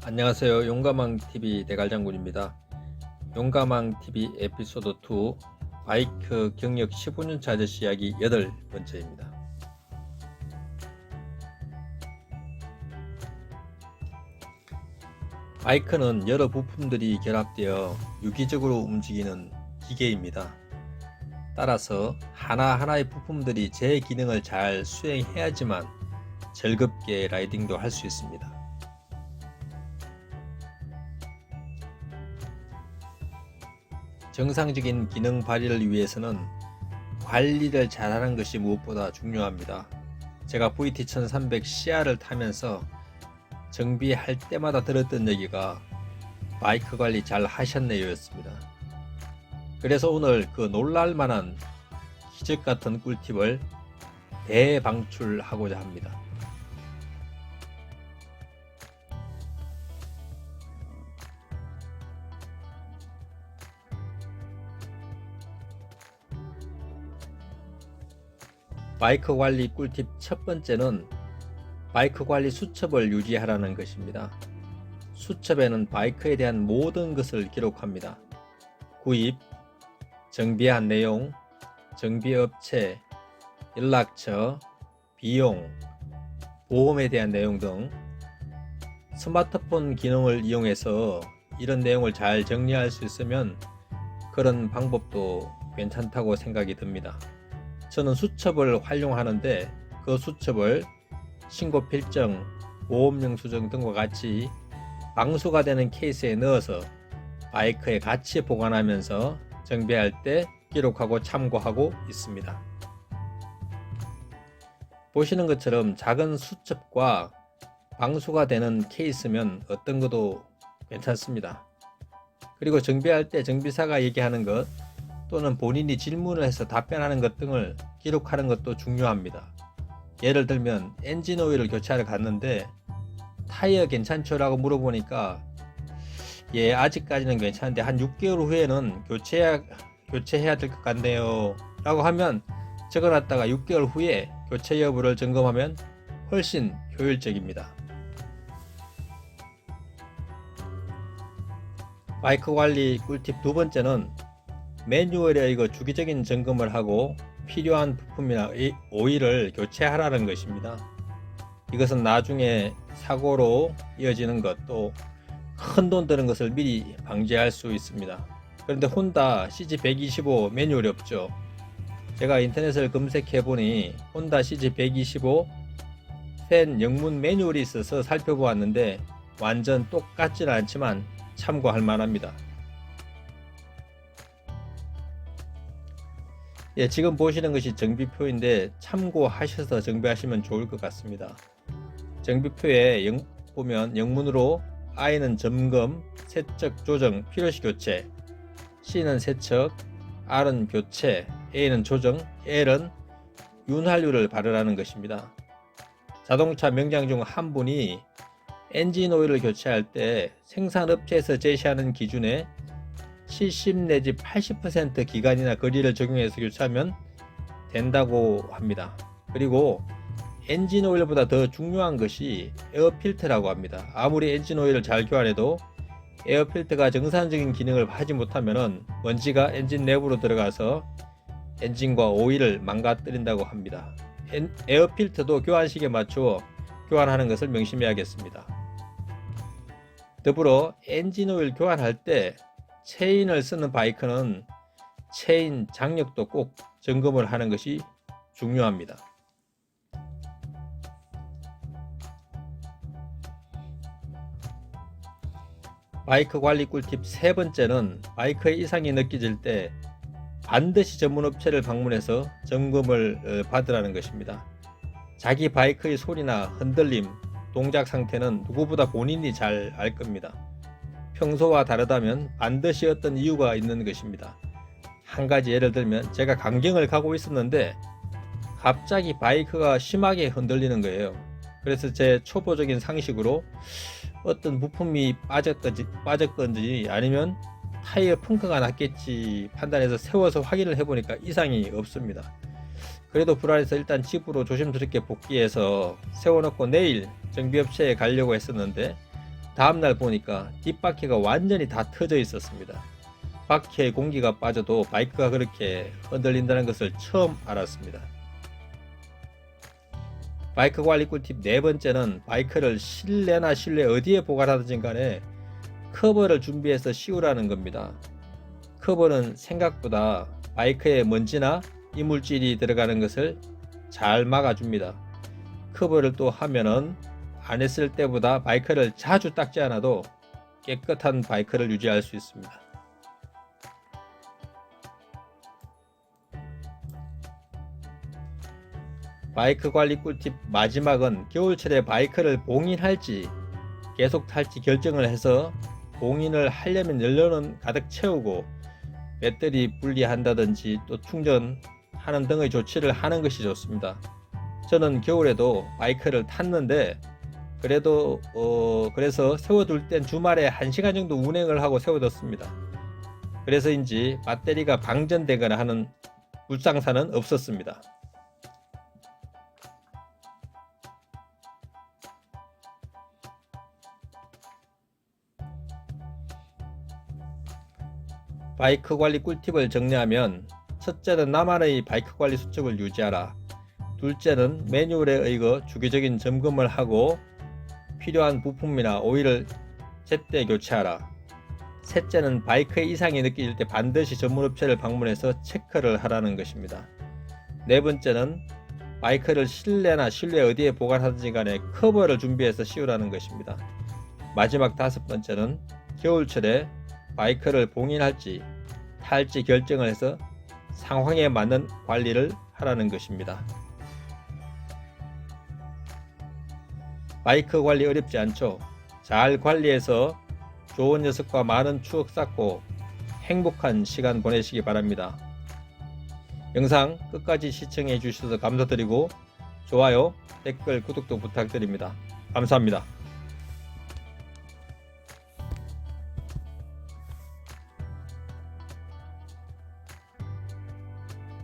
안녕하세요. 용가망TV 대갈장군입니다. 용가망TV 에피소드 2 바이크 경력 15년차 아저씨 이야기 8번째입니다. 바이크는 여러 부품들이 결합되어 유기적으로 움직이는 기계입니다. 따라서 하나하나의 부품들이 제 기능을 잘 수행해야지만 즐겁게 라이딩도 할 수 있습니다. 정상적인 기능 발휘를 위해서는 관리를 잘하는 것이 무엇보다 중요합니다. 제가 VT1300 CR을 타면서 정비할 때마다 들었던 얘기가 바이크 관리 잘 하셨네요 였습니다. 그래서 오늘 그 놀랄만한 기적같은 꿀팁을 대방출하고자 합니다. 바이크 관리 꿀팁 첫 번째는 바이크 관리 수첩을 유지하라는 것입니다. 수첩에는 바이크에 대한 모든 것을 기록합니다. 구입, 정비한 내용, 정비업체, 연락처, 비용, 보험에 대한 내용 등 스마트폰 기능을 이용해서 이런 내용을 잘 정리할 수 있으면 그런 방법도 괜찮다고 생각이 듭니다. 저는 수첩을 활용하는데 그 수첩을 신고 필정, 보험 영수증 등과 같이 방수가 되는 케이스에 넣어서 바이크에 같이 보관하면서 정비할 때 기록하고 참고하고 있습니다. 보시는 것처럼 작은 수첩과 방수가 되는 케이스면 어떤 것도 괜찮습니다. 그리고 정비할 때 정비사가 얘기하는 것 또는 본인이 질문을 해서 답변하는 것 등을 기록하는 것도 중요합니다. 예를 들면 엔진 오일을 교체하러 갔는데 타이어 괜찮죠? 라고 물어보니까 예, 아직까지는 괜찮은데 한 6개월 후에는 교체해야 될 것 같네요 라고 하면 적어놨다가 6개월 후에 교체 여부를 점검하면 훨씬 효율적입니다. 바이크 관리 꿀팁 두 번째는 매뉴얼에 이거 주기적인 점검을 하고 필요한 부품이나 오일을 교체하라는 것입니다. 이것은 나중에 사고로 이어지는 것 또 큰 돈 드는 것을 미리 방지할 수 있습니다. 그런데 혼다 CG125 매뉴얼이 없죠. 제가 인터넷을 검색해 보니 혼다 CG125 팬 영문 매뉴얼이 있어서 살펴보았는데 완전 똑같지는 않지만 참고할 만합니다. 예, 지금 보시는 것이 정비표인데 참고하셔서 정비하시면 좋을 것 같습니다. 정비표에 보면 영문으로 I는 점검, 세척, 조정, 필요시 교체, C는 세척, R은 교체, A는 조정, L은 윤활유를 바르라는 것입니다. 자동차 명장 중 한 분이 엔진 오일을 교체할 때 생산업체에서 제시하는 기준에 70 내지 80% 기간이나 거리를 적용해서 교체하면 된다고 합니다. 그리고 엔진 오일보다 더 중요한 것이 에어 필터라고 합니다. 아무리 엔진 오일을 잘 교환해도 에어 필터가 정상적인 기능을 하지 못하면 먼지가 엔진 내부로 들어가서 엔진과 오일을 망가뜨린다고 합니다. 에어 필터도 교환식에 맞추어 교환하는 것을 명심해야겠습니다. 더불어 엔진 오일 교환할 때 체인을 쓰는 바이크는 체인 장력도 꼭 점검을 하는 것이 중요합니다. 바이크 관리 꿀팁 세 번째는 바이크의 이상이 느껴질 때 반드시 전문업체를 방문해서 점검을 받으라는 것입니다. 자기 바이크의 소리나 흔들림, 동작 상태는 누구보다 본인이 잘 알 겁니다. 평소와 다르다면 반드시 어떤 이유가 있는 것입니다. 한 가지 예를 들면 제가 강경을 가고 있었는데 갑자기 바이크가 심하게 흔들리는 거예요. 그래서 제 초보적인 상식으로 어떤 부품이 빠졌건지 아니면 타이어 펑크가 났겠지 판단해서 세워서 확인을 해보니까 이상이 없습니다. 그래도 불안해서 일단 집으로 조심스럽게 복귀해서 세워놓고 내일 정비업체에 가려고 했었는데 다음날 보니까 뒷바퀴가 완전히 다 터져 있었습니다. 바퀴에 공기가 빠져도 바이크가 그렇게 흔들린다는 것을 처음 알았습니다. 바이크 관리 꿀팁 네 번째는 바이크를 실내나 실외 어디에 보관하든지 간에 커버를 준비해서 씌우라는 겁니다. 커버는 생각보다 바이크에 먼지나 이물질이 들어가는 것을 잘 막아줍니다. 커버를 또 하면은 안 했을 때보다 바이크를 자주 닦지 않아도 깨끗한 바이크를 유지할 수 있습니다. 바이크 관리 꿀팁 마지막은 겨울철에 바이크를 봉인할지 계속 탈지 결정을 해서 봉인을 하려면 연료는 가득 채우고 배터리 분리한다든지 또 충전하는 등의 조치를 하는 것이 좋습니다. 저는 겨울에도 바이크를 탔는데 그래서 세워둘 땐 주말에 1시간 정도 운행을 하고 세워뒀습니다. 그래서인지 배터리가 방전되거나 하는 불상사는 없었습니다. 바이크 관리 꿀팁을 정리하면, 첫째는 나만의 바이크 관리 수첩을 유지하라. 둘째는 매뉴얼에 의거 주기적인 점검을 하고 필요한 부품이나 오일을 제때 교체하라. 셋째는 바이크에 이상이 느껴질 때 반드시 전문업체를 방문해서 체크를 하라는 것입니다. 네 번째는 바이크를 실내나 실외 어디에 보관하든지 간에 커버를 준비해서 씌우라는 것입니다. 마지막 다섯 번째는 겨울철에 바이크를 봉인할지 탈지 결정을 해서 상황에 맞는 관리를 하라는 것입니다. 바이크 관리 어렵지 않죠? 잘 관리해서 좋은 녀석과 많은 추억 쌓고 행복한 시간 보내시기 바랍니다. 영상 끝까지 시청해 주셔서 감사드리고 좋아요, 댓글, 구독도 부탁드립니다. 감사합니다.